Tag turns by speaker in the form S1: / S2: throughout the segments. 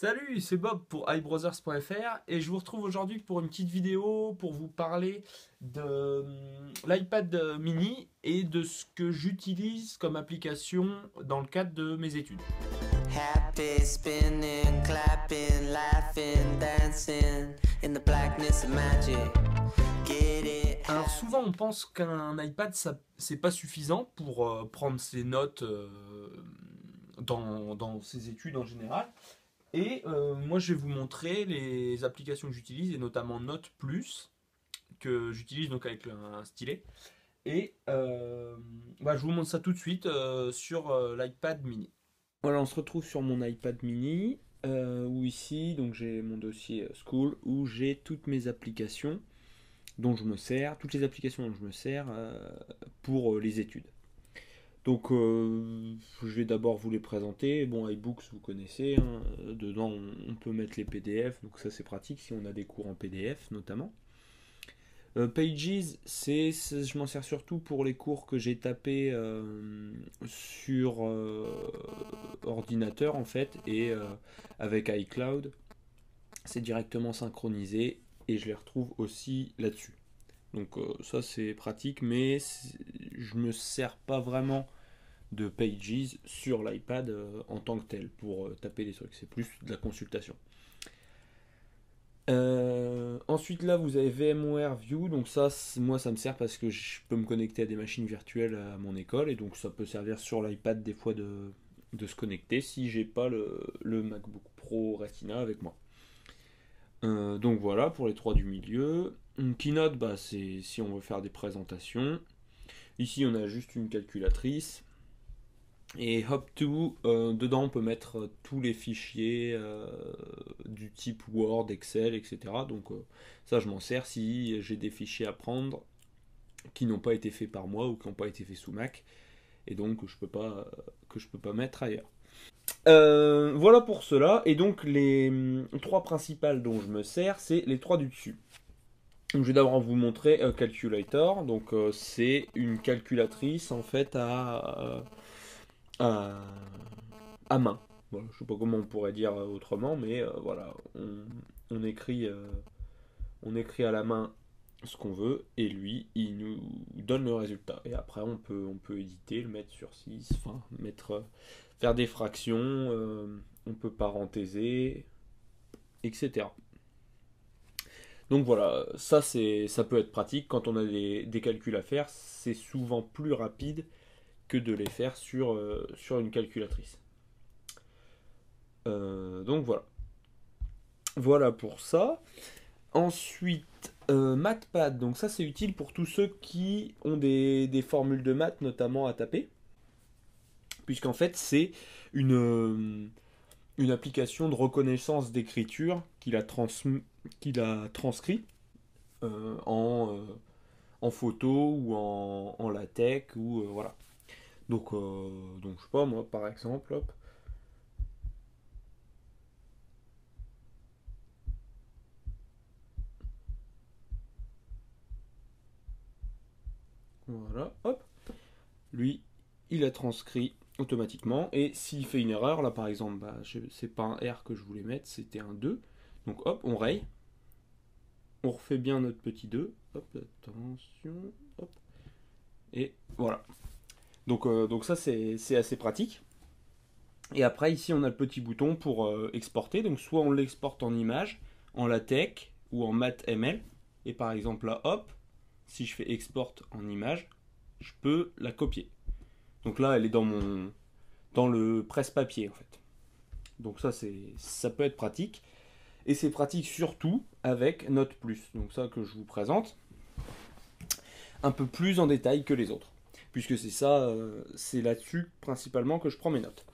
S1: Salut, c'est Bob pour iBrothers.fr et je vous retrouve aujourd'hui pour une petite vidéo pour vous parler de l'iPad mini et de ce que j'utilise comme application dans le cadre de mes études.
S2: Happy, spinning, clapping, laughing, dancing in the blackness of magic. Get it.
S1: Alors souvent on pense qu'un iPad c'est pas suffisant pour prendre ses notes dans ses études en général. Et moi, je vais vous montrer les applications que j'utilise, et notamment Note Plus, que j'utilise donc avec un stylet. Et je vous montre ça tout de suite sur l'iPad mini. Voilà, on se retrouve sur mon iPad mini, où ici, donc j'ai mon dossier School, où j'ai toutes mes applications dont je me sers, toutes les applications dont je me sers pour les études. Donc, je vais d'abord vous les présenter. Bon, iBooks, vous connaissez, hein. Dedans, on peut mettre les PDF, donc ça c'est pratique si on a des cours en PDF notamment. Pages, je m'en sers surtout pour les cours que j'ai tapés sur ordinateur en fait, et avec iCloud, c'est directement synchronisé et je les retrouve aussi là-dessus. Donc ça c'est pratique, mais je me sers pas vraiment de Pages sur l'iPad en tant que tel pour taper des trucs. C'est plus de la consultation. Ensuite là vous avez VMware View, donc ça moi ça me sert parce que je peux me connecter à des machines virtuelles à mon école et donc ça peut servir sur l'iPad des fois de se connecter si j'ai pas le MacBook Pro Retina avec moi. Donc voilà pour les trois du milieu. Une Keynote, c'est si on veut faire des présentations. Ici on a juste une calculatrice. Et Hop2, dedans on peut mettre tous les fichiers du type Word, Excel, etc. Donc ça je m'en sers si j'ai des fichiers à prendre qui n'ont pas été faits par moi ou qui n'ont pas été faits sous Mac et donc que je peux pas mettre ailleurs. Voilà pour cela. Et donc les trois principales dont je me sers, c'est les trois du dessus. Donc, je vais d'abord vous montrer Calculator. Donc c'est une calculatrice en fait à, à main. Voilà, je sais pas comment on pourrait dire autrement, mais voilà, on écrit à la main ce qu'on veut et lui il nous donne le résultat. Et après on peut éditer, le mettre sur 6, enfin faire des fractions, on peut parenthéser, etc. Donc voilà, ça peut être pratique quand on a des calculs à faire, c'est souvent plus rapide que de les faire sur une calculatrice. Donc voilà. Voilà pour ça. Ensuite, MathPad. Donc ça c'est utile pour tous ceux qui ont des formules de maths notamment à taper. Puisqu'en fait c'est une application de reconnaissance d'écriture qu'il a transcrit en photo ou en LaTeX ou voilà. Donc je sais pas moi par exemple, hop, voilà, hop, lui il a transcrit automatiquement et s'il fait une erreur, là par exemple, c'est pas un R que je voulais mettre, c'était un 2. Donc hop, on raye, on refait bien notre petit 2, hop, attention, hop, et voilà. Donc ça c'est assez pratique. Et après ici on a le petit bouton pour exporter, donc soit on l'exporte en image, en LaTeX ou en MathML, et par exemple là hop, si je fais export en image, je peux la copier. Donc là elle est dans le presse-papier en fait. Donc ça peut être pratique. Et c'est pratique surtout avec Note+. Donc ça que je vous présente un peu plus en détail que les autres. Puisque c'est là-dessus principalement que je prends mes notes.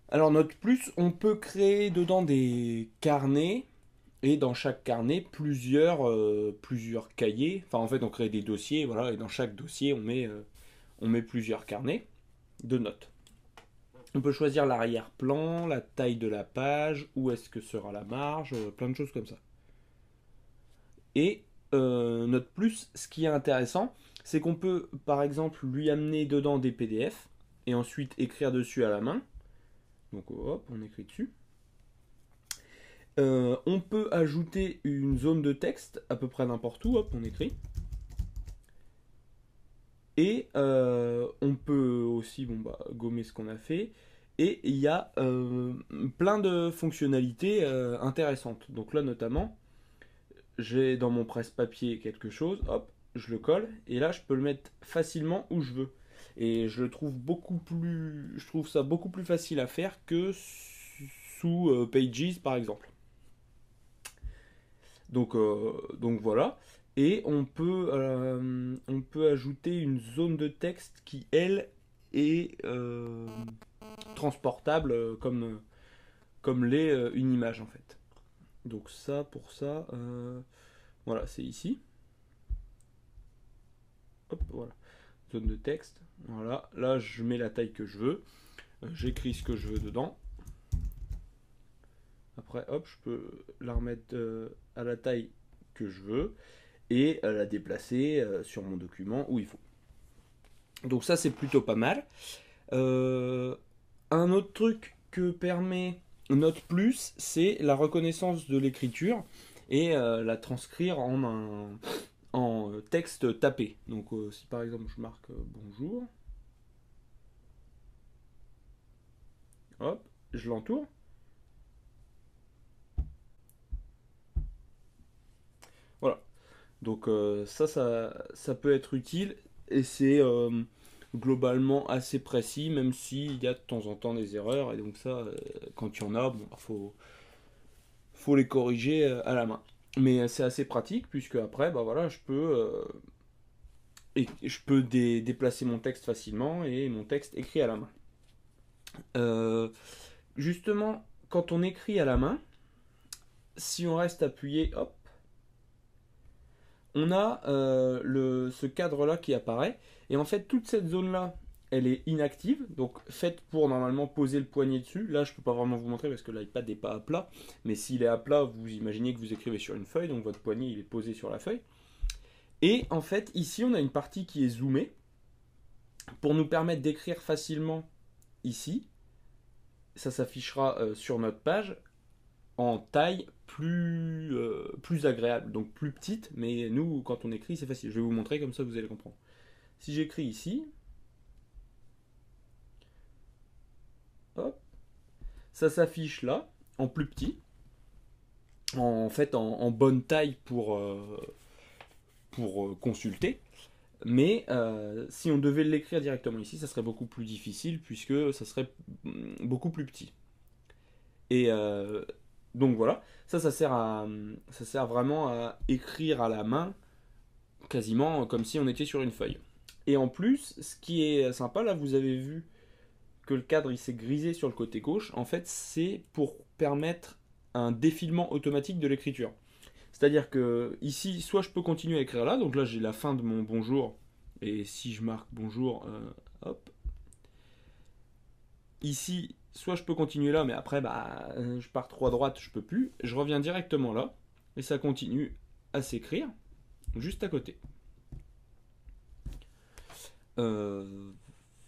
S1: Alors Note+, on peut créer dedans des carnets. Et dans chaque carnet, plusieurs cahiers. Enfin en fait on crée des dossiers, voilà, et dans chaque dossier on met plusieurs carnets de notes. On peut choisir l'arrière-plan, la taille de la page, où est-ce que sera la marge, plein de choses comme ça. Et Note Plus, ce qui est intéressant, c'est qu'on peut par exemple lui amener dedans des PDF et ensuite écrire dessus à la main. Donc hop, on écrit dessus. On peut ajouter une zone de texte à peu près n'importe où, hop, on écrit. Et on peut aussi gommer ce qu'on a fait. Et il y a plein de fonctionnalités intéressantes. Donc là notamment, j'ai dans mon presse-papier quelque chose, hop, je le colle, et là je peux le mettre facilement où je veux. Et je trouve ça beaucoup plus facile à faire que sous Pages par exemple. Donc voilà. Et on peut ajouter une zone de texte qui, elle, est transportable comme l'est une image en fait. Donc ça, pour ça, voilà, c'est ici. Hop, voilà. Zone de texte. Voilà. Là, je mets la taille que je veux. J'écris ce que je veux dedans. Après, hop, je peux la remettre à la taille que je veux et la déplacer sur mon document où il faut. Donc ça, c'est plutôt pas mal. Euh, un autre truc que permet Note+, c'est la reconnaissance de l'écriture et la transcrire en texte tapé. Donc si par exemple je marque bonjour, hop, je l'entoure. Voilà. Donc ça peut être utile et c'est globalement assez précis, même s'il y a de temps en temps des erreurs. Et donc ça, quand il y en a, bon, faut les corriger à la main. Mais c'est assez pratique puisque après, bah voilà, je peux déplacer mon texte facilement et mon texte écrit à la main. Euh, Justement, quand on écrit à la main, si on reste appuyé, hop, on a ce cadre-là qui apparaît. Et en fait, toute cette zone-là, elle est inactive, donc faite pour normalement poser le poignet dessus. Là, je ne peux pas vraiment vous montrer parce que l'iPad n'est pas à plat. Mais s'il est à plat, vous imaginez que vous écrivez sur une feuille, donc votre poignet il est posé sur la feuille. Et en fait, ici, on a une partie qui est zoomée pour nous permettre d'écrire facilement ici. Ça s'affichera sur notre page en taille plus agréable, donc plus petite, mais nous, quand on écrit, c'est facile. Je vais vous montrer, comme ça vous allez comprendre. Si j'écris ici, hop, ça s'affiche là, en plus petit, en fait en bonne taille pour consulter. Mais si on devait l'écrire directement ici, ça serait beaucoup plus difficile puisque ça serait beaucoup plus petit. Et donc voilà, ça sert vraiment à écrire à la main, quasiment comme si on était sur une feuille. Et en plus, ce qui est sympa, là vous avez vu que le cadre il s'est grisé sur le côté gauche, en fait c'est pour permettre un défilement automatique de l'écriture. C'est-à-dire que ici, soit je peux continuer à écrire là, donc là j'ai la fin de mon bonjour, et si je marque bonjour, hop, ici, soit je peux continuer là, mais après je pars trop à droite, je peux plus, je reviens directement là, et ça continue à s'écrire juste à côté. Euh,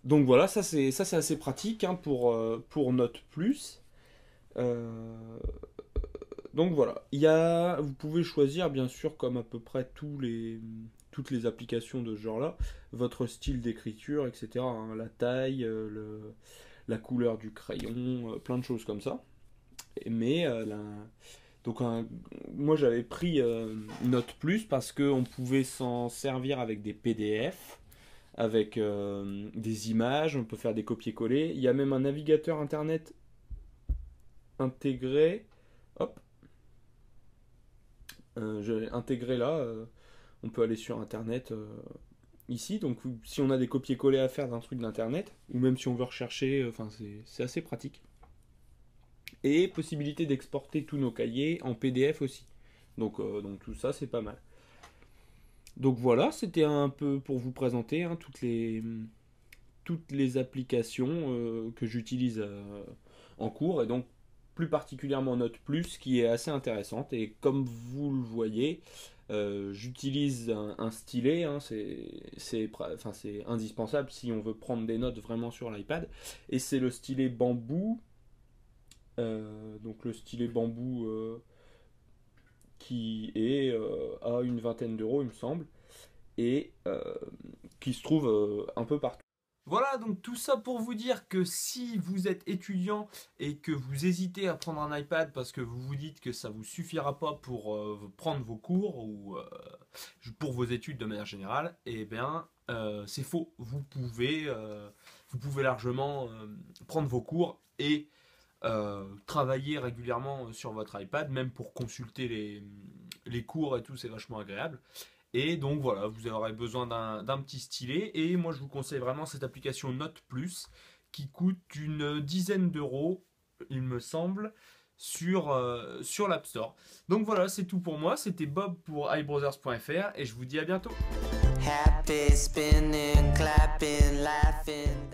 S1: donc voilà, ça c'est assez pratique hein, pour Note+. Euh, donc voilà, vous pouvez choisir bien sûr comme à peu près toutes les applications de ce genre-là, votre style d'écriture, etc. hein, la taille, la couleur du crayon, plein de choses comme ça. Mais donc moi j'avais pris Note+, parce qu'on pouvait s'en servir avec des PDF, avec des images, on peut faire des copier-coller. Il y a même un navigateur internet intégré. Hop, j'ai intégré là. On peut aller sur internet ici. Donc si on a des copier-coller à faire d'un truc d'internet, ou même si on veut rechercher, enfin c'est assez pratique. Et possibilité d'exporter tous nos cahiers en PDF aussi. Donc tout ça c'est pas mal. Donc voilà, c'était un peu pour vous présenter hein, toutes les applications que j'utilise en cours, et donc plus particulièrement Note+, qui est assez intéressante. Et comme vous le voyez, j'utilise un stylet, hein, c'est indispensable si on veut prendre des notes vraiment sur l'iPad. Et c'est le stylet bambou Donc le stylet bambou qui est à une vingtaine d'euros, il me semble, et qui se trouve un peu partout. Voilà, donc tout ça pour vous dire que si vous êtes étudiant et que vous hésitez à prendre un iPad parce que vous vous dites que ça vous suffira pas pour prendre vos cours ou pour vos études de manière générale, eh bien c'est faux. Vous pouvez largement prendre vos cours et travailler régulièrement sur votre iPad, même pour consulter les cours et tout, c'est vachement agréable. Et donc voilà, vous aurez besoin d'un petit stylet. Et moi je vous conseille vraiment cette application Note Plus qui coûte une dizaine d'euros, il me semble, sur l'App Store. Donc voilà, c'est tout pour moi. C'était Bob pour iBrothers.fr et je vous dis à bientôt.
S2: Happy spinning, clapping, laughing.